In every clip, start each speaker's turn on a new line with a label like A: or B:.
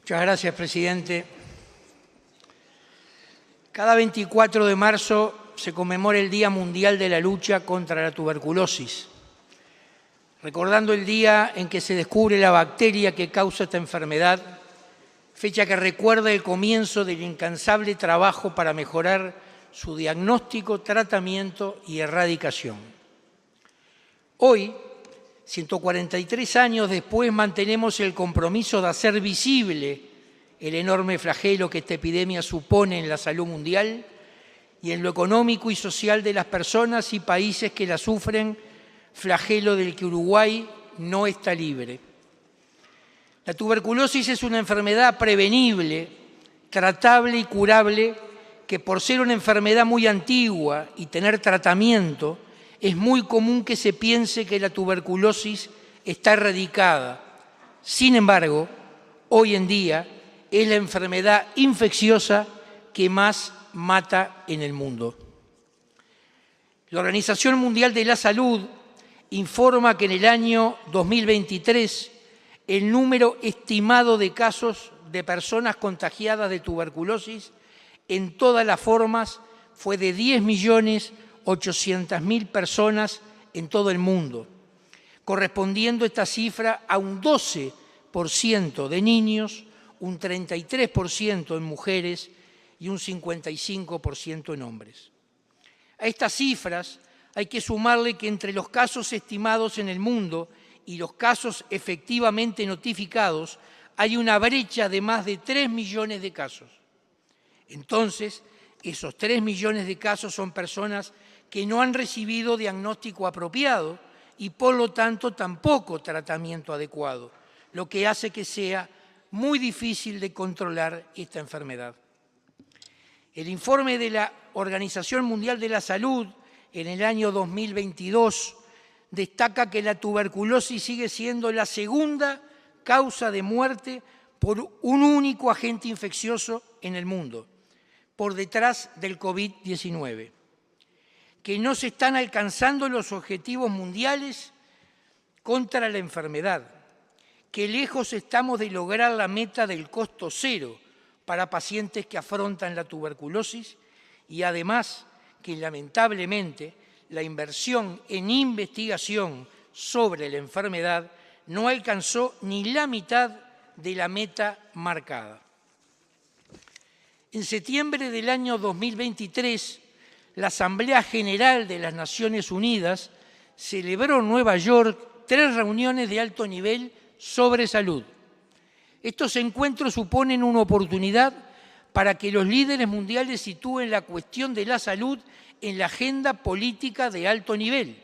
A: Muchas gracias, presidente. Cada 24 de marzo se conmemora el Día Mundial de la Lucha contra la Tuberculosis, recordando el día en que se descubre la bacteria que causa esta enfermedad, fecha que recuerda el comienzo del incansable trabajo para mejorar su diagnóstico, tratamiento y erradicación. Hoy, 143 años después, mantenemos el compromiso de hacer visible el enorme flagelo que esta epidemia supone en la salud mundial y en lo económico y social de las personas y países que la sufren, flagelo del que Uruguay no está libre. La tuberculosis es una enfermedad prevenible, tratable y curable que, por ser una enfermedad muy antigua y tener tratamiento, es muy común que se piense que la tuberculosis está erradicada. Sin embargo, hoy en día es la enfermedad infecciosa que más mata en el mundo. La Organización Mundial de la Salud informa que en el año 2023 el número estimado de casos de personas contagiadas de tuberculosis en todas las formas fue de 10.800.000 personas en todo el mundo, correspondiendo esta cifra a un 12% de niños, un 33% en mujeres y un 55% en hombres. A estas cifras hay que sumarle que entre los casos estimados en el mundo y los casos efectivamente notificados hay una brecha de más de 3 millones de casos. Entonces, esos 3 millones de casos son personas que no han recibido diagnóstico apropiado y por lo tanto tampoco tratamiento adecuado, lo que hace que sea muy difícil de controlar esta enfermedad. El informe de la Organización Mundial de la Salud en el año 2022 destaca que la tuberculosis sigue siendo la segunda causa de muerte por un único agente infeccioso en el mundo, por detrás del COVID-19, que no se están alcanzando los objetivos mundiales contra la enfermedad, que lejos estamos de lograr la meta del costo cero para pacientes que afrontan la tuberculosis y además que lamentablemente la inversión en investigación sobre la enfermedad no alcanzó ni la mitad de la meta marcada. En septiembre del año 2023, la Asamblea General de las Naciones Unidas celebró en Nueva York 3 reuniones de alto nivel sobre salud. Estos encuentros suponen una oportunidad para que los líderes mundiales sitúen la cuestión de la salud en la agenda política de alto nivel,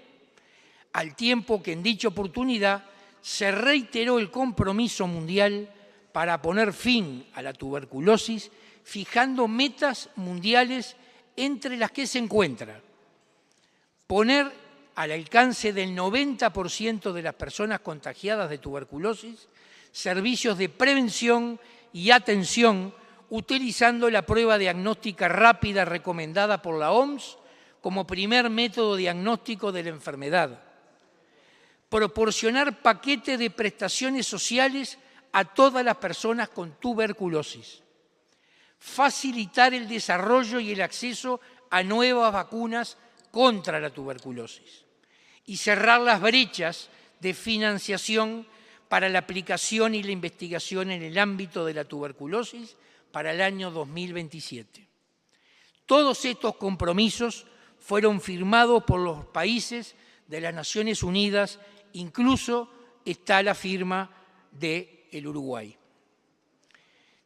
A: al tiempo que en dicha oportunidad se reiteró el compromiso mundial para poner fin a la tuberculosis, fijando metas mundiales entre las que se encuentra poner al alcance del 90% de las personas contagiadas de tuberculosis servicios de prevención y atención utilizando la prueba diagnóstica rápida recomendada por la OMS como primer método diagnóstico de la enfermedad. Proporcionar paquetes de prestaciones sociales a todas las personas con tuberculosis. Facilitar el desarrollo y el acceso a nuevas vacunas contra la tuberculosis. Y cerrar las brechas de financiación para la aplicación y la investigación en el ámbito de la tuberculosis para el año 2027. Todos estos compromisos fueron firmados por los países de las Naciones Unidas, incluso está la firma del Uruguay.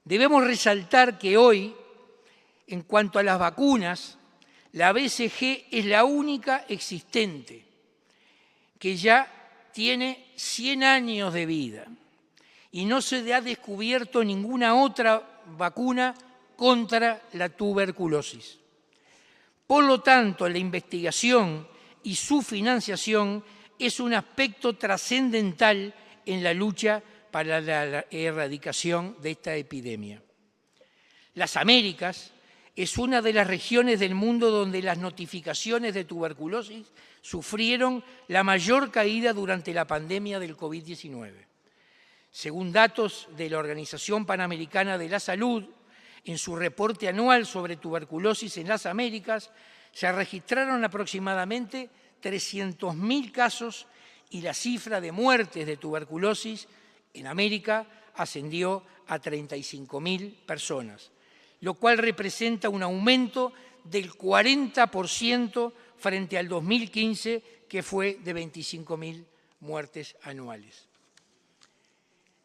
A: Debemos resaltar que hoy, en cuanto a las vacunas, la BCG es la única existente que ya tiene 100 años de vida y no se ha descubierto ninguna otra vacuna contra la tuberculosis. Por lo tanto, la investigación y su financiación es un aspecto trascendental en la lucha para la erradicación de esta epidemia. Las Américas es una de las regiones del mundo donde las notificaciones de tuberculosis sufrieron la mayor caída durante la pandemia del COVID-19. Según datos de la Organización Panamericana de la Salud, en su reporte anual sobre tuberculosis en las Américas, se registraron aproximadamente 300.000 casos y la cifra de muertes de tuberculosis en América ascendió a 35.000 personas, lo cual representa un aumento del 40% frente al 2015, que fue de 25.000 muertes anuales.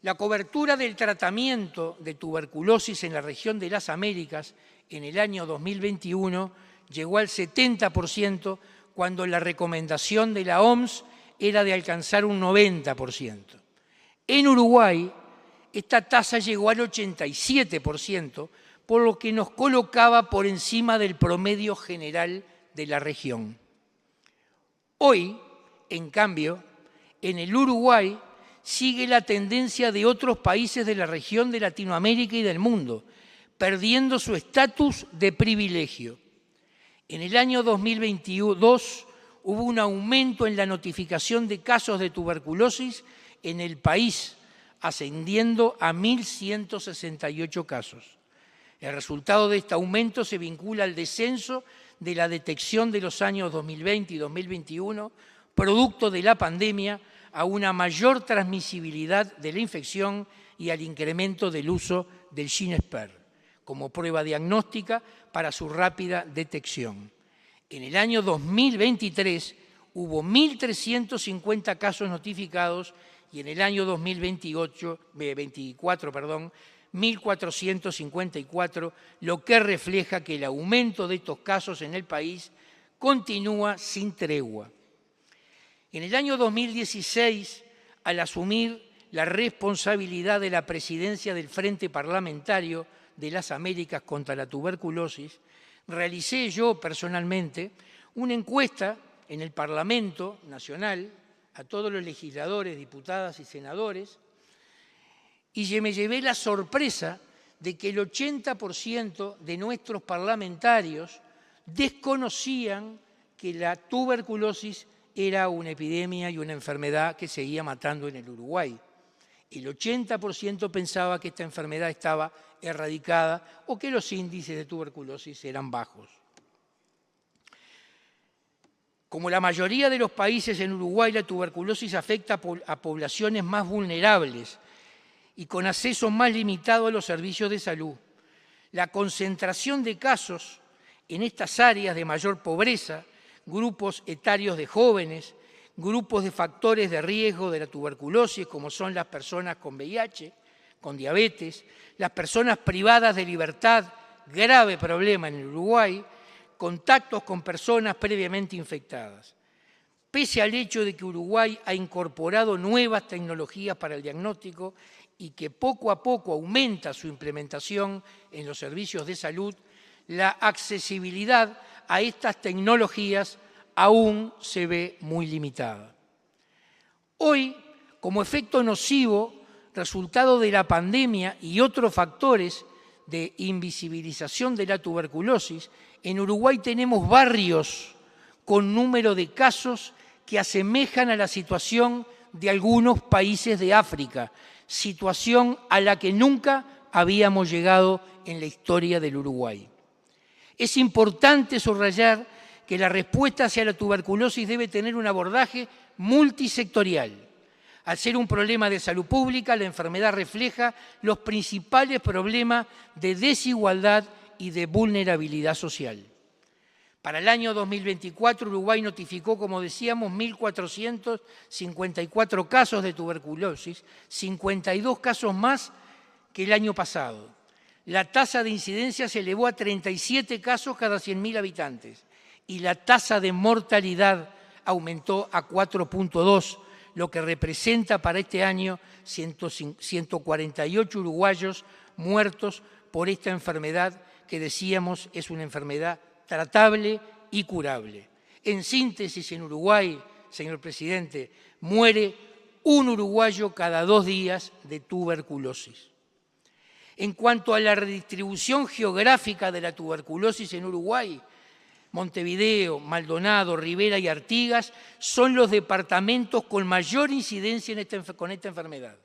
A: La cobertura del tratamiento de tuberculosis en la región de las Américas en el año 2021 llegó al 70%, cuando la recomendación de la OMS era de alcanzar un 90%. En Uruguay, esta tasa llegó al 87%, por lo que nos colocaba por encima del promedio general de la región. Hoy, en cambio, en el Uruguay sigue la tendencia de otros países de la región de Latinoamérica y del mundo, perdiendo su estatus de privilegio. En el año 2022 hubo un aumento en la notificación de casos de tuberculosis en el país, ascendiendo a 1.168 casos. El resultado de este aumento se vincula al descenso de la detección de los años 2020 y 2021, producto de la pandemia, a una mayor transmisibilidad de la infección y al incremento del uso del GeneSper como prueba diagnóstica para su rápida detección. En el año 2023 hubo 1.350 casos notificados y en el año 2024, 1.454, lo que refleja que el aumento de estos casos en el país continúa sin tregua. En el año 2016, al asumir la responsabilidad de la presidencia del Frente Parlamentario de las Américas contra la tuberculosis, realicé yo personalmente una encuesta en el Parlamento Nacional a todos los legisladores, diputadas y senadores, y me llevé la sorpresa de que el 80% de nuestros parlamentarios desconocían que la tuberculosis era una epidemia y una enfermedad que seguía matando en el Uruguay. El 80% pensaba que esta enfermedad estaba erradicada o que los índices de tuberculosis eran bajos. Como la mayoría de los países en Uruguay, la tuberculosis afecta a poblaciones más vulnerables y con acceso más limitado a los servicios de salud. La concentración de casos en estas áreas de mayor pobreza, grupos etarios de jóvenes, grupos de factores de riesgo de la tuberculosis, como son las personas con VIH, con diabetes, las personas privadas de libertad, grave problema en el Uruguay, contactos con personas previamente infectadas. Pese al hecho de que Uruguay ha incorporado nuevas tecnologías para el diagnóstico y que poco a poco aumenta su implementación en los servicios de salud, la accesibilidad a estas tecnologías aún se ve muy limitada. Hoy, como efecto nocivo, resultado de la pandemia y otros factores de invisibilización de la tuberculosis, en Uruguay tenemos barrios con número de casos que asemejan a la situación de algunos países de África, situación a la que nunca habíamos llegado en la historia del Uruguay. Es importante subrayar que la respuesta hacia la tuberculosis debe tener un abordaje multisectorial. Al ser un problema de salud pública, la enfermedad refleja los principales problemas de desigualdad y de vulnerabilidad social. Para el año 2024, Uruguay notificó, como decíamos, 1.454 casos de tuberculosis, 52 casos más que el año pasado. La tasa de incidencia se elevó a 37 casos cada 100.000 habitantes y la tasa de mortalidad aumentó a 4.2, lo que representa para este año 148 uruguayos muertos por esta enfermedad que decíamos es una enfermedad tratable y curable. En síntesis, en Uruguay, señor presidente, muere un uruguayo cada 2 días de tuberculosis. En cuanto a la redistribución geográfica de la tuberculosis en Uruguay, Montevideo, Maldonado, Rivera y Artigas son los departamentos con mayor incidencia con esta enfermedad.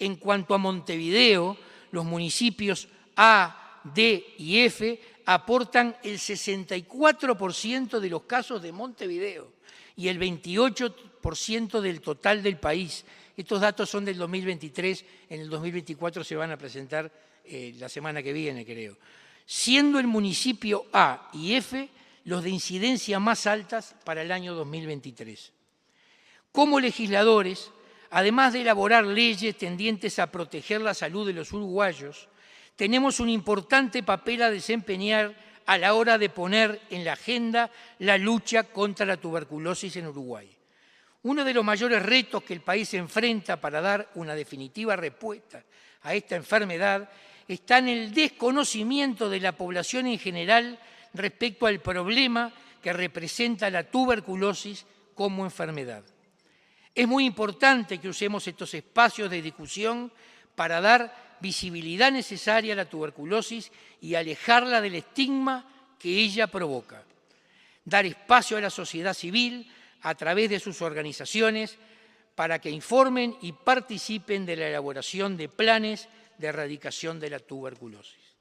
A: En cuanto a Montevideo, los municipios A, D y F aportan el 64% de los casos de Montevideo y el 28% del total del país. Estos datos son del 2023, en el 2024 se van a presentar la semana que viene, creo. Siendo el municipio A y F los de incidencia más altas para el año 2023. Como legisladores, además de elaborar leyes tendientes a proteger la salud de los uruguayos, tenemos un importante papel a desempeñar a la hora de poner en la agenda la lucha contra la tuberculosis en Uruguay. Uno de los mayores retos que el país enfrenta para dar una definitiva respuesta a esta enfermedad está en el desconocimiento de la población en general respecto al problema que representa la tuberculosis como enfermedad. Es muy importante que usemos estos espacios de discusión para dar visibilidad necesaria a la tuberculosis y alejarla del estigma que ella provoca. Dar espacio a la sociedad civil a través de sus organizaciones para que informen y participen de la elaboración de planes de erradicación de la tuberculosis.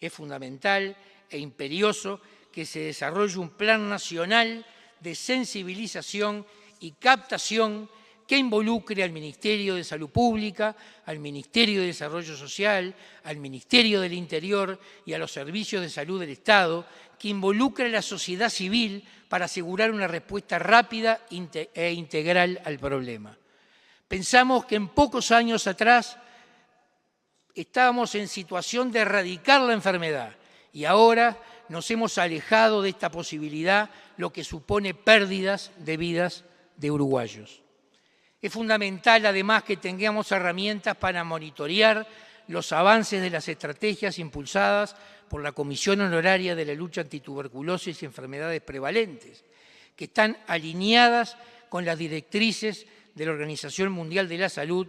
A: Es fundamental e imperioso que se desarrolle un plan nacional de sensibilización y captación que involucre al Ministerio de Salud Pública, al Ministerio de Desarrollo Social, al Ministerio del Interior y a los servicios de salud del Estado, que involucre a la sociedad civil para asegurar una respuesta rápida e integral al problema. Pensamos que en pocos años atrás estábamos en situación de erradicar la enfermedad y ahora nos hemos alejado de esta posibilidad, lo que supone pérdidas de vidas de uruguayos. Es fundamental, además, que tengamos herramientas para monitorear los avances de las estrategias impulsadas por la Comisión Honoraria de la Lucha Antituberculosis y Enfermedades Prevalentes, que están alineadas con las directrices de la Organización Mundial de la Salud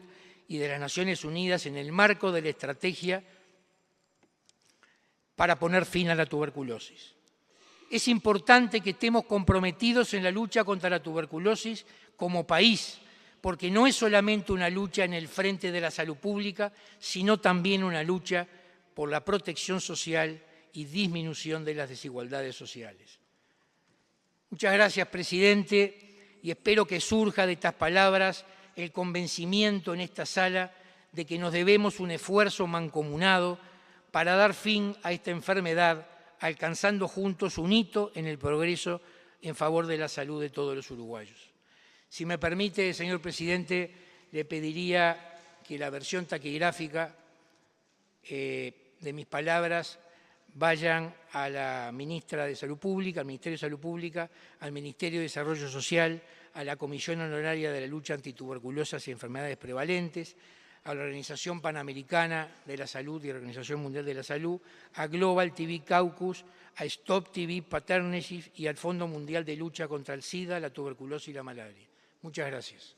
A: y de las Naciones Unidas en el marco de la estrategia para poner fin a la tuberculosis. Es importante que estemos comprometidos en la lucha contra la tuberculosis como país, porque no es solamente una lucha en el frente de la salud pública, sino también una lucha por la protección social y disminución de las desigualdades sociales. Muchas gracias, presidente, y espero que surja de estas palabras el convencimiento en esta sala de que nos debemos un esfuerzo mancomunado para dar fin a esta enfermedad, alcanzando juntos un hito en el progreso en favor de la salud de todos los uruguayos. Si me permite, señor presidente, le pediría que la versión taquigráfica de mis palabras vayan a la ministra de Salud Pública, al Ministerio de Salud Pública, al Ministerio de Desarrollo Social, a la Comisión Honoraria de la Lucha Antituberculosas y Enfermedades Prevalentes, a la Organización Panamericana de la Salud y a la Organización Mundial de la Salud, a Global TV Caucus, a Stop TV Partnership y al Fondo Mundial de Lucha contra el SIDA, la tuberculosis y la malaria. Muchas gracias.